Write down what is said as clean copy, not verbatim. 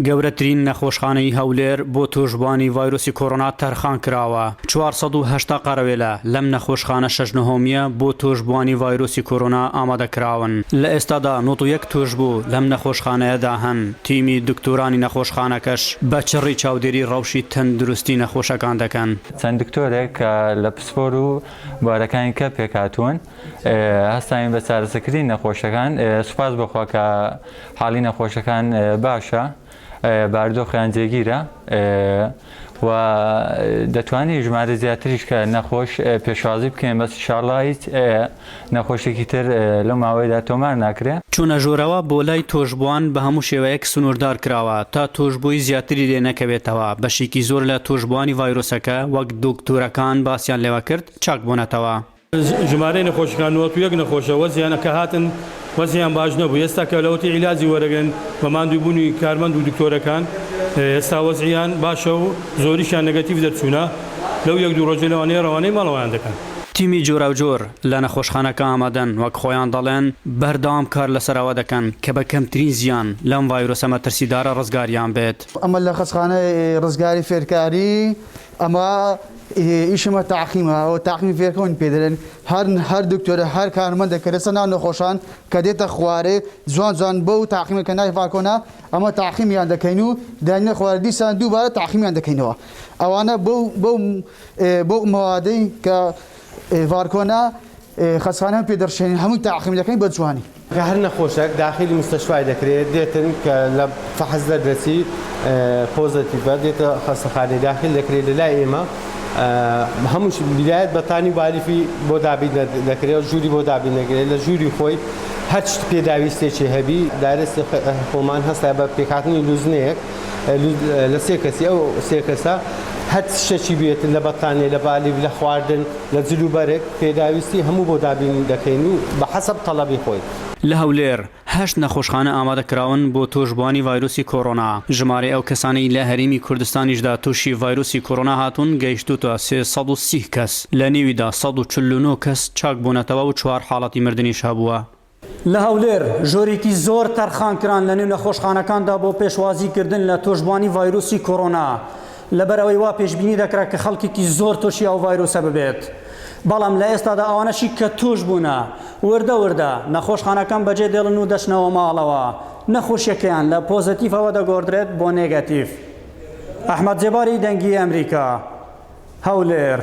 گەورەترین نەخۆشخانەی هەولێر بۆ توۆژبوانی ڤایرۆسی کۆڕۆنا تەرخان کراوە. 480 قەرەوێلە لەم نەخۆشخانە شەژنەهۆمیە بۆ توۆژبوانی ڤایرۆسی کۆڕۆنا ئامادەکراون. لە ئێستادا 91 توۆژبوو لەم نەخۆشخانەیەدا هەن. تیمی دکتۆرانی نەخۆشخانەکەش بە چڕی چاودێری ڕەوشی تەندروستی نەخۆشەکان دەکەن. چەند دکتۆرێک کە لە پسپۆر و بوارەکانی کە پێکهاتوون هەستاین بە چارەسەرکردنی نەخۆشەکان. سوپاس بخوا کە حاڵی نەخۆشەکان باشە، باردۆخیان جێگیرە و دەتوانین ژمارە زیاتریش کە نەخۆش پێشوازی بکەین، بەس ئینشاڵڵا هیچ نەخۆشێکی تر لەو ماوەیەدا تۆمار ناکرێت. چوونە ژۆرەوە بۆ لای تۆژبوان بە هەموو شێوەیەک سنووردار کراوە تا تۆژبووی زیاتری لێ نەکەوێتەوە. بەشێکی زۆر لە تۆژبوانی ڤایرۆسەکە وەک دکتۆرەکان باسییان لێوە کرد چاک بوونەتەوە. ژمارەی نەخۆشەکان 91 نەخۆشە وەزیانە کە هاتن وەزیان باش نەبوو. ئێستا کە لەوەتی عیلاجی وەرەگەن بە ماندووبوونی کارمەند و دکتۆرەکان ئێستا وەزیان باشە و زۆریشان نەگەتیڤ دەرچوونە. لەو یەک دوو ڕۆژە لەوانەیە ڕەوانەی ماڵەوەیان دەکەن. تیمی جۆرە و جۆر لە نەخۆشخانەکە ئامادەن وەک خۆیان دەڵێن بەردەوام کار لەسەرەوە دەکەن کە بە کەمترین زیان لەم ڤایرۆسە مەترسیدارە ڕزگاریان بێت. ئەمە لە خەستخانەی ڕزگاری فێرکاری ئەمە ئیشمە تاقیمە و تاقیمی فێرکەون پێدرێن هەر دکتۆرە هەر کارمەندە کە لەسەر ناو نەخۆشان کە دێتە خوارێ جوان جوان بەو تاقیمەکە نای ڤاکۆنا ئەمە تاقیمیان دەکەین و دانە خوارە دیسان دووبارە تاقیمیان دەکەینەوە. ئەوانە بەو مەوادەی کە ڤارکۆنا خەستخانە پێدەڕشێنین هەمووی تاقیم دەکەین بە جوانی. هەر نەخۆشێک داخلی مستەشفای دەکرێت دێتن کە لە فەحز دەرسی پۆزتیڤە دێتە خەستەخانەی داخل دەکرێت لە لای ئێمە هەمووش بیدایەت بەتانی باریفی بۆ دابین دەکرێت ژووری بۆ دابین دەکرێت لە ژووری خۆی هەر پێداویستێکی هەبی دارستی خۆمان هەستا بە پێکهاتنی لوزنەیەک لە سێ کەسی ئەو سێ کەسە هەر شتێکی بێتن لە بەتانێ لە بالیف لە خواردن لە جلوبەرێک پێداویستی هەموو بۆ دابین دەکەین و بە حەسەب تەڵەبی خۆی. لە هەولێر 8 نەخۆشخانە ئامادەکراون بۆ تۆژبوانی ڤایرۆسی کۆڕۆنا. ژمارەی ئەو کەسانی لە هەرێمی کوردستانیشدا تووشی ڤایرۆسی کۆڕۆنا هاتوون گەیشتوتە 330 کەس. لە نێویدا 149 کەس چاک بوونەتەوە و 4 حاڵەتی مردنیش هەبووە. لە هەولێر ژۆرێکی زۆر تەرخانکران لە نێو نەخۆشخانەکاندا بۆ پێشوازیکردن لە تۆژبوانی ڤایرۆسی کۆڕۆنا لەبەرەوەی وا پێشبینی دەکرا کە خەڵکێکی زۆر تۆشی ئەو ڤایرۆسە ببێت. بەڵام لە ئێستادا ئەوانەشی کە توش بوونە وردە نەخۆشخانەکان بەجێ دێڵن و دەچنەوە ماڵەوە نەخۆشیەکەیان لە پۆزتیڤەوە دەگۆڕدرێت بۆ نێگەتیڤ. ئەحمەد جێباری دەنگی ئەمریکا، هەولێر.